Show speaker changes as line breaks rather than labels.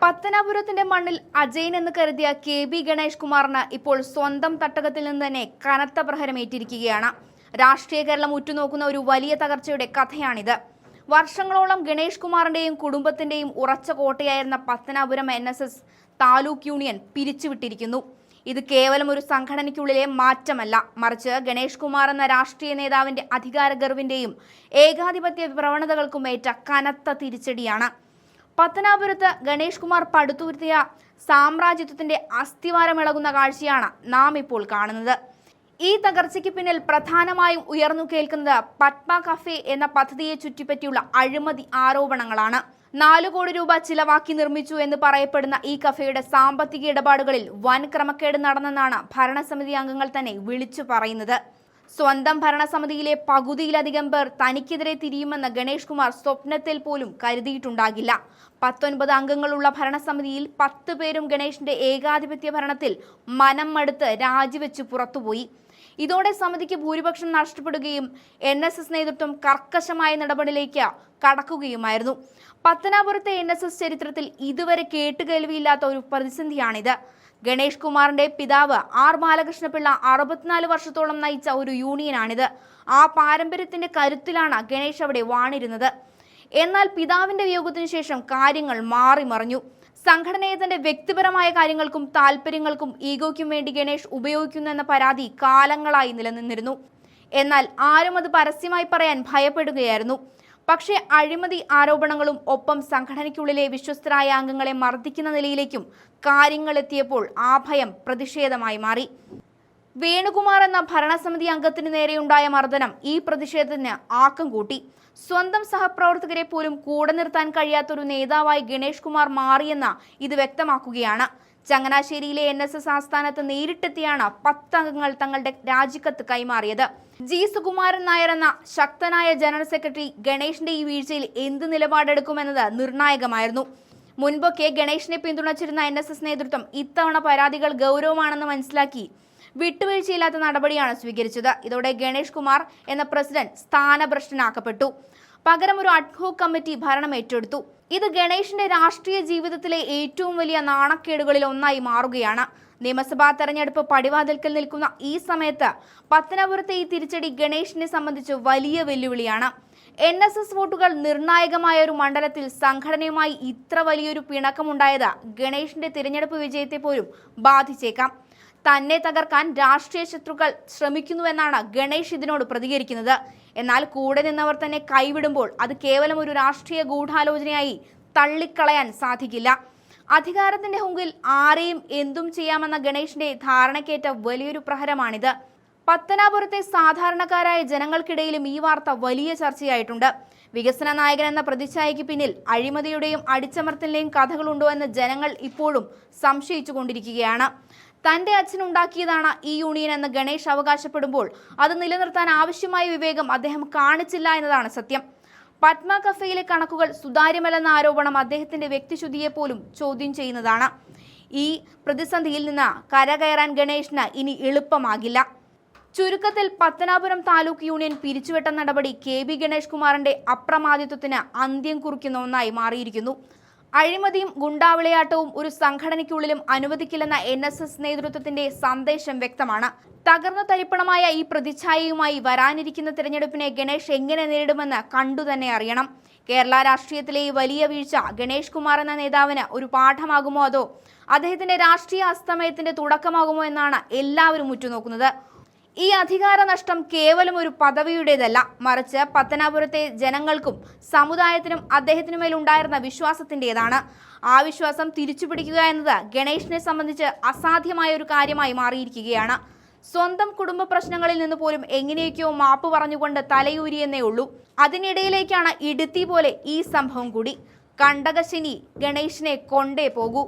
പത്തനാപുരത്തിന്റെ മണ്ണിൽ അജയൻ എന്ന് കരുതിയ കെ.ബി. ഗണേഷ് കുമാറിന് ഇപ്പോൾ സ്വന്തം തട്ടകത്തിൽ നിന്ന് തന്നെ കനത്ത പ്രഹരമേറ്റിരിക്കുകയാണ്. രാഷ്ട്രീയ കേരളം ഉറ്റുനോക്കുന്ന ഒരു വലിയ തകർച്ചയുടെ കഥയാണിത്. വർഷങ്ങളോളം ഗണേഷ് കുമാറിന്റെയും കുടുംബത്തിന്റെയും ഉറച്ച കോട്ടയായിരുന്ന പത്തനാപുരം NSS താലൂക്ക് യൂണിയൻ പിരിച്ചുവിട്ടിരിക്കുന്നു. ഇത് കേവലം ഒരു സംഘടനയ്ക്കുള്ളിലെ മാറ്റമല്ല, മറിച്ച് ഗണേഷ് കുമാർ എന്ന രാഷ്ട്രീയ നേതാവിന്റെ അധികാര ഗർവിന്റെയും ഏകാധിപത്യ പ്രവണതകൾക്കുമേറ്റ കനത്ത തിരിച്ചടിയാണ്. പത്തനാപുരത്ത് ഗണേഷ് കുമാർ പടുത്തുയർത്തിയ സാമ്രാജ്യത്വത്തിന്റെ അസ്ഥിവാരമിളകുന്ന കാഴ്ചയാണ് നാം ഇപ്പോൾ കാണുന്നത്. ഈ തകർച്ചയ്ക്ക് പിന്നിൽ പ്രധാനമായും ഉയർന്നു കേൾക്കുന്നത് പത്മ കഫേ എന്ന പദ്ധതിയെ ചുറ്റിപ്പറ്റിയുള്ള അഴിമതി ആരോപണങ്ങളാണ്. 4 കോടി രൂപ ചിലവാക്കി നിർമ്മിച്ചു എന്ന് പറയപ്പെടുന്ന ഈ കഫേയുടെ സാമ്പത്തിക ഇടപാടുകളിൽ വൻ ക്രമക്കേട് നടന്നെന്നാണ് ഭരണസമിതി അംഗങ്ങൾ തന്നെ വിളിച്ചു പറയുന്നത്. സ്വന്തം ഭരണസമിതിയിലെ പകുതിയിലധികം പേർ തനിക്കെതിരെ തിരിയുമെന്ന് ഗണേഷ് കുമാർ സ്വപ്നത്തിൽ പോലും കരുതിയിട്ടുണ്ടാകില്ല. 19 അംഗങ്ങളുള്ള ഭരണസമിതിയിൽ 10 പേരും ഗണേഷിന്റെ ഏകാധിപത്യ ഭരണത്തിൽ മനം മടുത്ത് രാജിവെച്ച് പുറത്തുപോയി. ഇതോടെ സമിതിക്ക് ഭൂരിപക്ഷം നഷ്ടപ്പെടുകയും NSS നേതൃത്വം കർക്കശമായ നടപടിയിലേക്ക് കടക്കുകയുമായിരുന്നു. പത്തനാപുരത്തെ NSS ചരിത്രത്തിൽ ഇതുവരെ കേട്ടുകേൾവിയില്ലാത്ത ഒരു പ്രതിസന്ധിയാണിത്. ഗണേഷ് കുമാറിന്റെ പിതാവ് R. ബാലകൃഷ്ണപിള്ള 64 വർഷത്തോളം നയിച്ച ഒരു യൂണിയനാണിത്. ആ പാരമ്പര്യത്തിന്റെ കരുത്തിലാണ് ഗണേഷ് അവിടെ വാണിരുന്നത്. എന്നാൽ പിതാവിന്റെ വിയോഗത്തിനു ശേഷം കാര്യങ്ങൾ മാറിമറിഞ്ഞു. സംഘടനയെ തന്റെ വ്യക്തിപരമായ കാര്യങ്ങൾക്കും താല്പര്യങ്ങൾക്കും ഈഗോയ്ക്കും വേണ്ടി ഗണേഷ് ഉപയോഗിക്കുന്നു എന്ന പരാതി കാലങ്ങളായി നിലനിന്നിരുന്നു. എന്നാൽ ആരും അത് പരസ്യമായി പറയാൻ ഭയപ്പെടുകയായിരുന്നു. പക്ഷേ അഴിമതി ആരോപണങ്ങളും ഒപ്പം സംഘടനയ്ക്കുള്ളിലെ വിശ്വസ്തരായ അംഗങ്ങളെ മർദ്ദിക്കുന്ന നിലയിലേക്കും കാര്യങ്ങൾ എത്തിയപ്പോൾ ആ ഭയം പ്രതിഷേധമായി മാറി. വേണുകുമാർ എന്ന ഭരണസമിതി അംഗത്തിന് നേരെയുണ്ടായ മർദ്ദനം ഈ പ്രതിഷേധത്തിന് ആക്കം കൂട്ടി. സ്വന്തം സഹപ്രവർത്തകരെ പോലും കൂടെ നിർത്താൻ കഴിയാത്തൊരു നേതാവായി ഗണേഷ് കുമാർ മാറിയെന്ന് ഇത് വ്യക്തമാക്കുകയാണ്. ചങ്ങനാശ്ശേരിയിലെ NSS ആസ്ഥാനത്ത് നേരിട്ടെത്തിയാണ് 10 അംഗങ്ങൾ തങ്ങളുടെ രാജിക്കത്ത് കൈമാറിയത്. G. സുകുമാരൻ നായർ എന്ന ശക്തനായ ജനറൽ സെക്രട്ടറി ഗണേഷിന്റെ ഈ വീഴ്ചയിൽ എന്ത് നിലപാടെടുക്കുമെന്നത് നിർണായകമായിരുന്നു. മുൻപൊക്കെ ഗണേഷിനെ പിന്തുണച്ചിരുന്ന NSS നേതൃത്വം ഇത്തവണ പരാതികൾ ഗൗരവമാണെന്ന് മനസ്സിലാക്കി വിട്ടുവീഴ്ചയില്ലാത്ത നടപടിയാണ് സ്വീകരിച്ചത്. ഇതോടെ ഗണേഷ് കുമാർ എന്ന പ്രസിഡന്റ് സ്ഥാനഭ്രഷ്ടനാക്കപ്പെട്ടു. പകരം ഒരു അഡ്ഹോക് കമ്മിറ്റി ഭരണം ഏറ്റെടുത്തു. ഇത് ഗണേഷിന്റെ രാഷ്ട്രീയ ജീവിതത്തിലെ ഏറ്റവും വലിയ നാണക്കേടുകളിൽ ഒന്നായി മാറുകയാണ്. നിയമസഭാ തെരഞ്ഞെടുപ്പ് പടിവാതിൽക്കൽ നിൽക്കുന്ന ഈ സമയത്ത് പത്തനാപുരത്തെ ഈ തിരിച്ചടി ഗണേഷിനെ സംബന്ധിച്ച് വലിയ വെല്ലുവിളിയാണ്. NSS വോട്ടുകൾ നിർണായകമായ ഒരു മണ്ഡലത്തിൽ സംഘടനയുമായി ഇത്ര വലിയൊരു പിണക്കമുണ്ടായത് ഗണേഷിന്റെ തിരഞ്ഞെടുപ്പ് വിജയത്തെ പോലും ബാധിച്ചേക്കാം. തന്നെ തകർക്കാൻ രാഷ്ട്രീയ ശത്രുക്കൾ ശ്രമിക്കുന്നുവെന്നാണ് ഗണേഷ് ഇതിനോട് പ്രതികരിക്കുന്നത്. എന്നാൽ കൂടെ നിന്നവർ തന്നെ കൈവിടുമ്പോൾ അത് കേവലം ഒരു രാഷ്ട്രീയ ഗൂഢാലോചനയായി തള്ളിക്കളയാൻ സാധിക്കില്ല. അധികാരത്തിന്റെ ഹുങ്കിൽ ആരെയും എന്തും ചെയ്യാമെന്ന ഗണേഷിന്റെ ധാരണക്കേറ്റ വലിയൊരു പ്രഹരമാണിത്. പത്തനാപുരത്തെ സാധാരണക്കാരായ ജനങ്ങൾക്കിടയിലും ഈ വാർത്ത വലിയ ചർച്ചയായിട്ടുണ്ട്. വികസന നായകൻ എന്ന പ്രതിച്ഛായയ്ക്ക് പിന്നിൽ അഴിമതിയുടെയും അടിച്ചമർത്തലിന്റെയും കഥകളുണ്ടോ എന്ന് ജനങ്ങൾ ഇപ്പോഴും സംശയിച്ചുകൊണ്ടിരിക്കുകയാണ്. തന്റെ അച്ഛനുണ്ടാക്കിയതാണ് ഈ യൂണിയൻ എന്ന് ഗണേഷ് അവകാശപ്പെടുമ്പോൾ അത് നിലനിർത്താൻ ആവശ്യമായ വിവേകം അദ്ദേഹം കാണിച്ചില്ല എന്നതാണ് സത്യം. പത്മ കഫേയിലെ കണക്കുകൾ സുതാര്യമല്ലെന്ന ആരോപണം അദ്ദേഹത്തിന്റെ വ്യക്തിശുദ്ധിയെ പോലും ചോദ്യം ചെയ്യുന്നതാണ്. ഈ പ്രതിസന്ധിയിൽ നിന്ന് കരകയറാൻ ഗണേഷിന് ഇനി എളുപ്പമാകില്ല. ചുരുക്കത്തിൽ പത്തനാപുരം താലൂക്ക് യൂണിയൻ പിരിച്ചുവിട്ട നടപടി കെ.ബി. ഗണേഷ് കുമാറിന്റെ അപ്രമാദിത്വത്തിന് അന്ത്യം കുറിക്കുന്ന ഒന്നായി മാറിയിരിക്കുന്നു. അഴിമതിയും ഗുണ്ടാവിളയാട്ടവും ഒരു സംഘടനയ്ക്കുള്ളിലും അനുവദിക്കില്ലെന്ന NSS നേതൃത്വത്തിന്റെ സന്ദേശം വ്യക്തമാണ്. തകർന്നു തരിപ്പണമായ ഈ പ്രതിച്ഛായയുമായി വരാനിരിക്കുന്ന തിരഞ്ഞെടുപ്പിനെ ഗണേഷ് എങ്ങനെ നേരിടുമെന്ന് കണ്ടുതന്നെ അറിയണം. കേരള രാഷ്ട്രീയത്തിലെ ഈ വലിയ വീഴ്ച ഗണേഷ് കുമാർ എന്ന നേതാവിന് ഒരു പാഠമാകുമോ അതോ അദ്ദേഹത്തിന്റെ രാഷ്ട്രീയ അസ്തമയത്തിന്റെ തുടക്കമാകുമോ എന്നാണ് എല്ലാവരും ഉറ്റുനോക്കുന്നത്. ഈ അധികാര നഷ്ടം കേവലം ഒരു പദവിയുടേതല്ല, മറിച്ച് പത്തനാപുരത്തെ ജനങ്ങൾക്കും സമുദായത്തിനും അദ്ദേഹത്തിനുമേലുണ്ടായിരുന്ന വിശ്വാസത്തിൻ്റെതാണ്. ആ വിശ്വാസം തിരിച്ചുപിടിക്കുക എന്നത് ഗണേഷിനെ സംബന്ധിച്ച് അസാധ്യമായ ഒരു കാര്യമായി മാറിയിരിക്കുകയാണ്. സ്വന്തം കുടുംബ പ്രശ്നങ്ങളിൽ നിന്ന് പോലും എങ്ങനെയൊക്കെയോ മാപ്പ് പറഞ്ഞുകൊണ്ട് തലയൂരിയെന്നേ ഉള്ളൂ. അതിനിടയിലേക്കാണ് ഇടുത്തി പോലെ ഈ സംഭവം കൂടി. കണ്ടകശനി ഗണേഷിനെ കൊണ്ടേ പോകൂ.